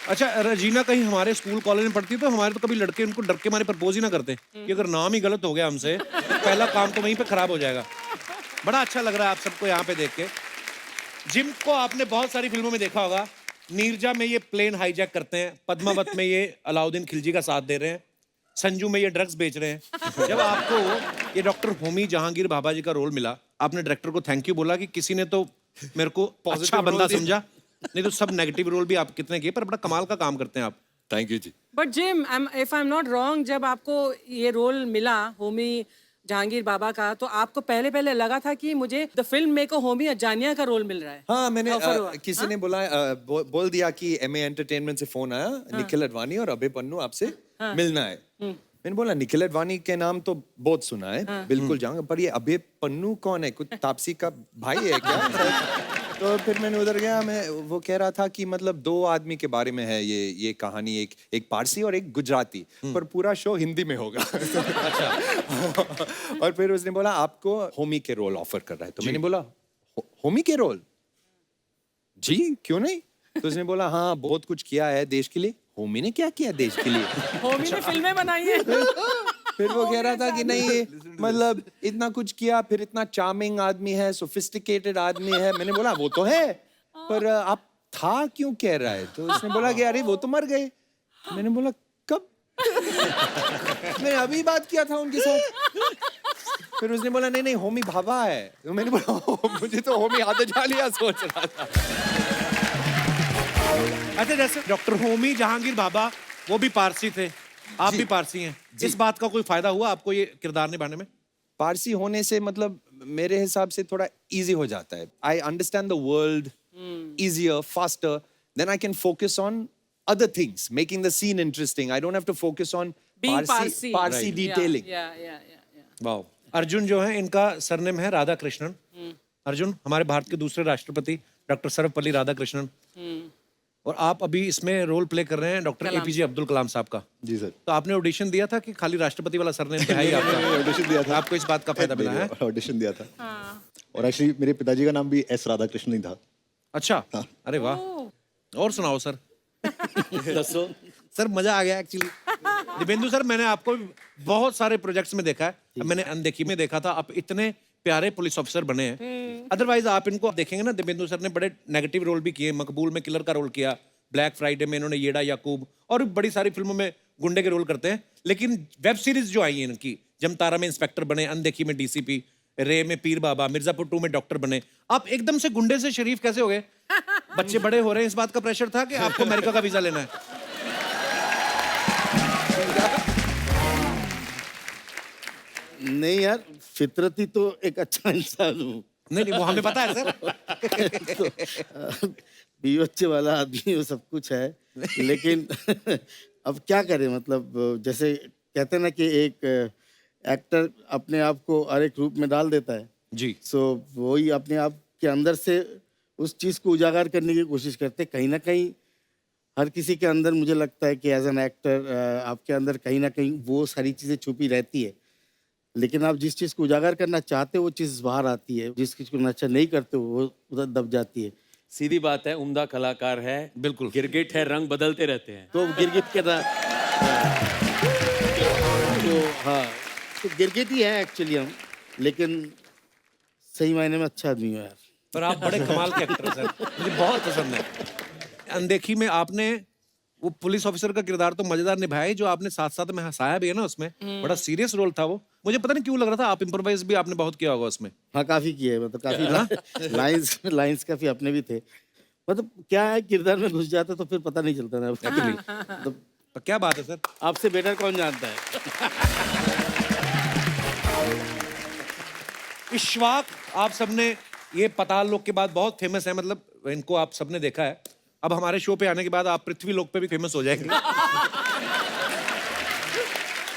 अच्छा, रजीना कहीं हमारे स्कूल कॉलेज में पढ़ती तो हमारे तो कभी लड़के उनको डर के मारे प्रपोज ही ना करते कि अगर नाम ही गलत हो गया हमसे तो पहला काम तो वहीं पे खराब हो जाएगा। बड़ा अच्छा लग रहा है आप सबको यहाँ पे देख के। जिम को आपने बहुत सारी फिल्मों में देखा होगा। नीरजा में ये प्लेन हाईजैक करते हैं, पद्मावत में ये अलाउद्दीन खिलजी का साथ दे रहे हैं, संजू में ये ड्रग्स बेच रहे हैं। जब आपको ये डॉक्टर होमी जहांगीर भाभा जी का रोल मिला, आपने डायरेक्टर को थैंक यू बोला कि किसी ने तो मेरे को अच्छा बंदा समझा, नहीं तो सब नेगेटिव रोल भी आप कितने किए, पर बड़ा कमाल का काम करते हैं आप। थैंक यू जी। But Jim, if I am not wrong, जब आपको ये रोल मिला होमी जहांगीर बाबा का, तो आपको पहले पहले लगा था कि मुझे द फिल्म मेकर होमी अजानिया का रोल मिल रहा है? हाँ, मैंने Offer हुआ, किसी हाँ? ने बोला बोल दिया कि एमए एंटरटेनमेंट से फोन आया, निखिल अडवाणी और अभय पन्नू आपसे मिलना है। मैंने बोला निखिल अडवाणी के नाम तो बहुत सुना है, बिल्कुल जाऊंगा, पर ये अभय पन्नू कौन है? कुछ तापसी का भाई है क्या? तो फिर मैंने उधर गया, मैं वो कह रहा था कि मतलब दो आदमी के बारे में है ये कहानी, एक पारसी और एक गुजराती, पर पूरा शो हिंदी में होगा। अच्छा। और फिर उसने बोला आपको होमी के रोल ऑफर कर रहा है, तो मैंने बोला होमी के रोल? जी क्यों नहीं? तो उसने बोला हाँ बहुत कुछ किया है देश के लिए। होमी ने क्या किया देश के लिए? होमी ने फिल्में बनाई है। फिर वो कह रहा था कि नहीं मतलब इतना कुछ किया, फिर इतना चार्मिंग आदमी है, सोफिस्टिकेटेड आदमी है। मैंने बोला वो तो है, पर आप था क्यों कह रहा है? तो उसने बोला कि अरे वो तो मर गए। मैंने बोला कब? मैंने अभी बात किया था उनके साथ। फिर उसने बोला नहीं नहीं होमी भाभा है। तो मैंने बोला मुझे तो होमी आदजालिया सोच रहा था। अच्छा, जैसे डॉक्टर होमी जहांगीर भाभा वो भी पारसी थे, आप भी पारसी हैं, इस बात का कोई फायदा हुआ आपको ये किरदार निभाने में? पारसी होने से मतलब मेरे हिसाब से थोड़ा इजी हो जाता है। I understand the world easier, faster, then I can focus on other things, making the scene interesting. I don't have to focus on Being Parsi Parsi. detailing. Yeah. वाह। अर्जुन जो है, इनका सरनेम है राधा कृष्णन। अर्जुन हमारे भारत के दूसरे राष्ट्रपति डॉक्टर सर्वपल्ली राधाकृष्णन, और आप अभी इसमें रोल प्ले कर रहे हैं डॉक्टर एपीजे अब्दुल कलाम साहब का। जी सर। तो आपने ऑडिशन दिया था कि खाली राष्ट्रपति वाला सरनेम पे है ही आपका? ऑडिशन दिया था। आपको इस बात का फायदा मिला है? ऑडिशन दिया था। और एक्चुअली मेरे पिताजी का नाम भी एस राधाकृष्णन ही था। अच्छा, अरे वाह। और सुनाओ सर। दसो सर मजा आ गया एक्चुअली। दिव्येंदु सर, मैंने आपको बहुत सारे प्रोजेक्ट्स में देखा है, अब मैंने अनदेखी में देखा था, आप इतने प्यारे पुलिस ऑफिसर बने हैं। अदरवाइज आप इनको देखेंगे ना, दिव्येंदु सर ने बड़े नेगेटिव रोल भी किए, मकबूल में किलर का रोल किया, ब्लैक फ्राइडे में इन्होंने येड़ा याकूब, और भी बड़ी सारी फिल्मों में गुंडे के रोल करते हैं। लेकिन वेब सीरीज जो आई है इनकी, जमतारा में इंस्पेक्टर बने, अनदेखी में डीसीपी, रे में पीर बाबा, मिर्जापुर 2 में डॉक्टर बने, आप एकदम से गुंडे से शरीफ कैसे हो गए? बच्चे बड़े हो रहे हैं, इस बात का प्रेशर था कि आपको अमेरिका का वीजा लेना है? नहीं यार, फितरती तो एक अच्छा इंसान हूँ। नहीं, वो हमें पता है सर। तो बीवी बच्चे वाला आदमी वो सब कुछ है, लेकिन अब क्या करें, मतलब जैसे कहते हैं ना कि एक एक्टर अपने आप को हर एक रूप में डाल देता है जी। सो वही अपने आप के अंदर से उस चीज़ को उजागर करने की कोशिश करते। कहीं ना कहीं हर किसी के अंदर मुझे लगता है कि एज एन एक्टर आपके अंदर कहीं ना कहीं वो सारी चीज़ें छुपी रहती है, लेकिन आप जिस चीज़ को उजागर करना चाहते हो वो चीज़ बाहर आती है, जिस चीज़ को नशा नहीं करते हो वो उधर दब जाती है। सीधी बात है, उम्दा कलाकार है, बिल्कुल। गिरगिट है, रंग बदलते रहते हैं। तो गिरगिट के तो हाँ, तो गिरगिट ही है एक्चुअली हम, लेकिन सही मायने में अच्छा आदमी हो यार। पर आप बड़े कमाल के एक्टर हैं सर, मुझे बहुत पसंद है। अनदेखी में आपने वो पुलिस ऑफिसर का किरदार तो मजेदार निभाया ही, जो आपने साथ साथ में हंसाया भी है ना उसमें, बड़ा सीरियस रोल था वो। मुझे पता नहीं क्यों लग रहा था आप इम्प्रोवाइज भी आपने बहुत किया होगा उसमें। हाँ काफी किए है, मतलब काफी लाइंस काफी अपने भी थे। मतलब क्या है, किरदार में घुस जाते तो फिर पता नहीं चलता ना एक्चुअली। तो क्या बात है सर, आपसे बेटर कौन जानता है। इश्वाक आप सबने ये पताल लोक के बाद बहुत फेमस है, मतलब इनको आप सबने देखा है। अब हमारे शो पे आने के बाद आप पृथ्वी लोक पे भी फेमस हो जाएंगे।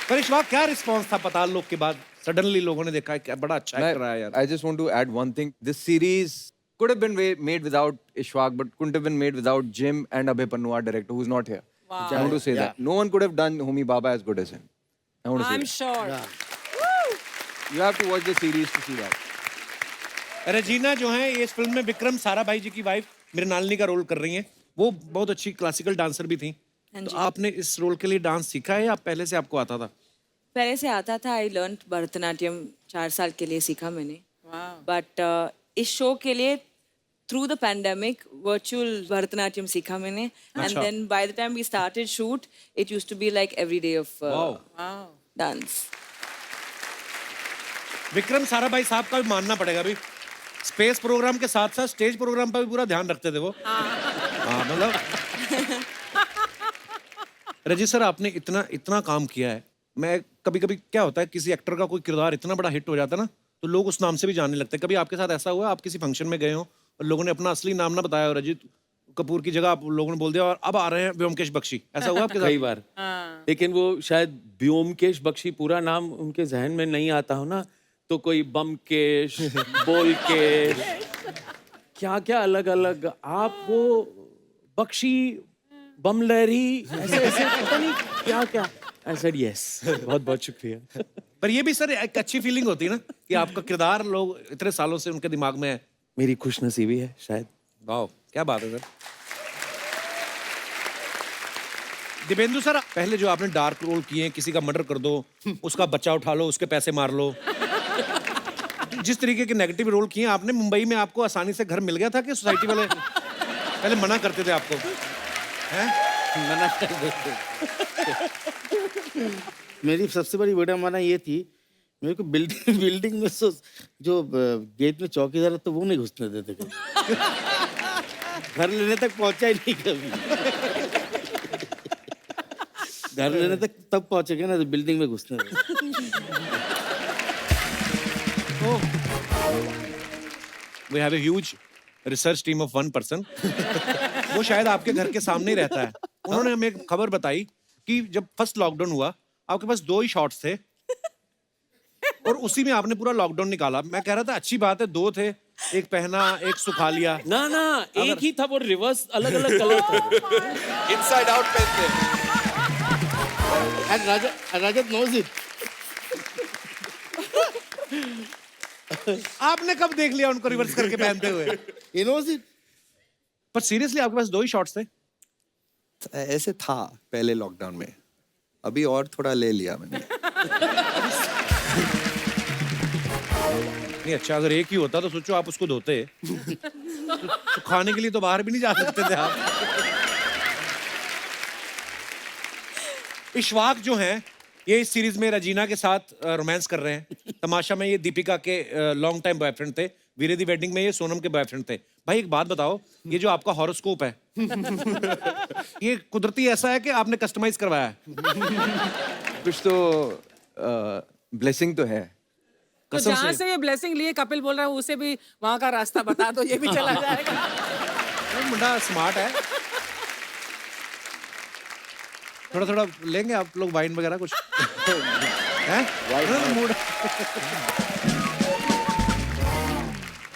पर इश्वाक क्या रिस्पांस था पताल लोक के बाद? सडनली लोगों ने देखा है बड़ा अच्छा एक्टर है यार। I just want to add one thing. This series could have been made without Ishwak, but couldn't have been made without Jim and Abhay Pannu, our director, who's not here. Wow. I want to say that. No one could have done Homi Baba as good as him. I want to say I'm that. sure. You have to watch the series to see that. रजीना जो है ये इस film में विक्रम साराभाई जी की wife Mrinalini का role कर रही हैं। वो बहुत अच्छी क्लासिकल डांसर भी थी। तो आपने इस रोल के लिए डांस सीखा है या पहले से आपको आता था? पहले से आता था। आई लर्न भरतनाट्यम 4 साल के लिए सीखा मैंने। बट इस शो के लिए through the pandemic virtual Bharatanatyam सीखा मैंने। And then by the time we started shoot it used to be like every day of dance. Vikram Sarabhai साहब का भी मानना पड़ेगा अभी, स्पेस प्रोग्राम के साथ साथ स्टेज प्रोग्राम पर भी पूरा ध्यान रखते थे वो। हाँ मतलब रजी सर, आपने इतना काम किया है। मैं कभी कभी क्या होता है, किसी एक्टर का कोई किरदार इतना बड़ा हिट हो जाता है ना, तो लोग उस नाम से भी जानने लगते हैं। कभी आपके साथ ऐसा हुआ, आप किसी फंक्शन में गए हो और लोगों ने अपना असली नाम ना बताया हो, रजित कपूर की जगह आप लोगों ने बोल दिया और अब आ रहे हैं व्योमकेश बख्शी, ऐसा हुआ आपके साथ? कई बार। लेकिन वो शायद व्योमकेश बख्शी पूरा नाम उनके जहन में नहीं आता हो ना, तो कोई बमकेश, बोलकेश, क्या क्या अलग अलग, आप वो बख्शी, बमलहरी, ऐसे ऐसे पता नहीं क्या क्या। आई सेड यस, बहुत बहुत शुक्रिया। पर ये भी सर एक अच्छी फीलिंग होती है ना कि आपका किरदार लोग इतने सालों से उनके दिमाग में है। मेरी खुशनसीबी है शायद। वाह, क्या बात है सर। दिपेंदु सर, पहले जो आपने डार्क रोल किए, किसी का मर्डर कर दो, उसका बच्चा उठा लो, उसके पैसे मार लो, जिस तरीके के नेगेटिव रोल किए आपने, मुंबई में आपको आसानी से घर मिल गया था कि सोसाइटी वाले पहले मना करते थे आपको? हैं? मना कर देते। मेरी सबसे बड़ी विडम्बना ये थी, मेरे को बिल्डिंग में जो गेट में चौकीदार है तो वो नहीं घुसने देते कभी। घर लेने तक पहुंचा ही नहीं कभी। घर लेने तक तब पहुंचेगा ना तो बिल्डिंग में घुसने देते। We have a huge research team of one person. वो शायद आपके घर के सामने ही रहता है। उन्होंने हमें एक खबर बताई कि जब फर्स्ट लॉकडाउन हुआ, आपके पास 2 ही शॉट्स थे और उसी में आपने पूरा लॉकडाउन निकाला। मैं कह रहा था अच्छी बात है, 2 थे, एक पहना, एक सुखा लिया। ना ना, एक ही था, वो रिवर्स अलग अलग कलर थे। इनसाइड आउट पहनते हैं। And Rajat knows it. आपने कब देख लिया उनको रिवर्स करके पहनते हुए? He knows it. पर सीरियसली आपके पास 2 ही शॉट्स थे? ऐसे था पहले लॉकडाउन में, अभी और थोड़ा ले लिया मैंने। नहीं अच्छा, अगर एक ही होता तो सोचो आप उसको धोते। तो खाने के लिए तो बाहर भी नहीं जा सकते थे आप। इशफाक जो हैं, ये इस सीरीज में रजीना के साथ रोमांस कर रहे हैं। तमाशा में ये दीपिका के लॉन्ग टाइम बॉयफ्रेंड थे। वीरे दी वेडिंग में ये सोनम के बॉयफ्रेंड थे। भाई एक बात बताओ, ये जो आपका हॉरोस्कोप है ये कुदरती ऐसा है कि आपने कस्टमाइज करवाया है? कुछ तो ब्लेसिंग तो है। तो जहाँ से ये ब्लेसिंग लिए कपिल बोल रहा है उसे भी वहाँ का रास्ता बता दो, ये भी चला जाएगा। मुंडा स्मार्ट है। थोड़ा थोड़ा लेंगे आप लोग वाइन वगैरह कुछ? हैं? Mood.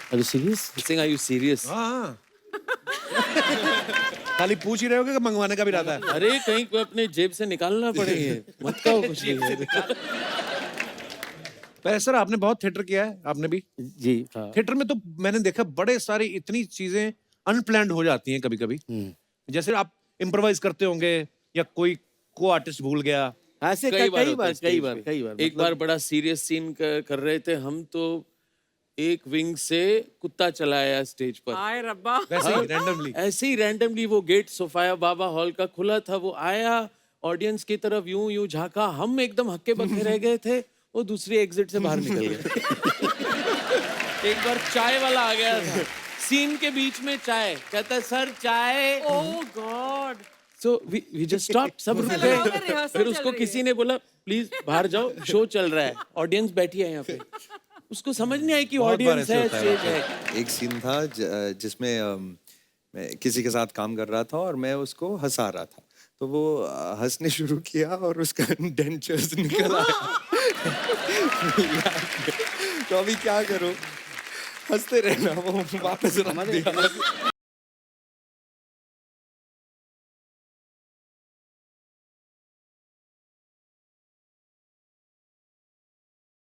Are you serious? Saying, are you serious? हाँ। खाली पूछ ही रहे होगे कि मंगवाने का भी रहता है? अरे कहीं को अपने जेब से निकालना पड़ेगा, मत कहो कुछ नहीं। पर सर आपने बहुत थिएटर किया है, आपने भी? जी हाँ। थिएटर में तो मैंने देखा बड़े सारी इतनी चीजें अनप्लान्ड हो जाती हैं कभी कभी। जैसे आप इम्प्रोवाइज करते होंगे या कोई को आर्टिस्ट भूल गया। ऐसे कई बार एक बार बड़ा सीरियस सीन कर रहे थे हम, तो एक विंग से कुत्ता चलाया स्टेज पर। हाय रब्बा। वैसे ही रैंडमली। ऐसे ही रैंडमली वो गेट सोफाया बाबा हॉल का खुला था, वो आया ऑडियंस की तरफ यूं यूं झांका, हम एकदम हक्के बक्के रह गए थे, वो दूसरी एग्जिट से बाहर निकल गए। एक बार चाय वाला आ गया था सीन के बीच में, चाय कहता है सर चाय। ओह God. So we just stopped, सब रुक गए। फिर उसको किसी ने बोला प्लीज बाहर जाओ, शो चल रहा है, ऑडियंस बैठी है यहाँ पे। उसको समझ नहीं आई कि ऑडियंस है, स्टेज है। एक सीन था जिसमें मैं किसी के साथ काम कर रहा था और मैं उसको हंसा रहा था, तो वो हंसने शुरू किया और उसका डेंचर्स निकल आया। तो अभी क्या करूं, हंसते रहना, वो वापस रख दिया।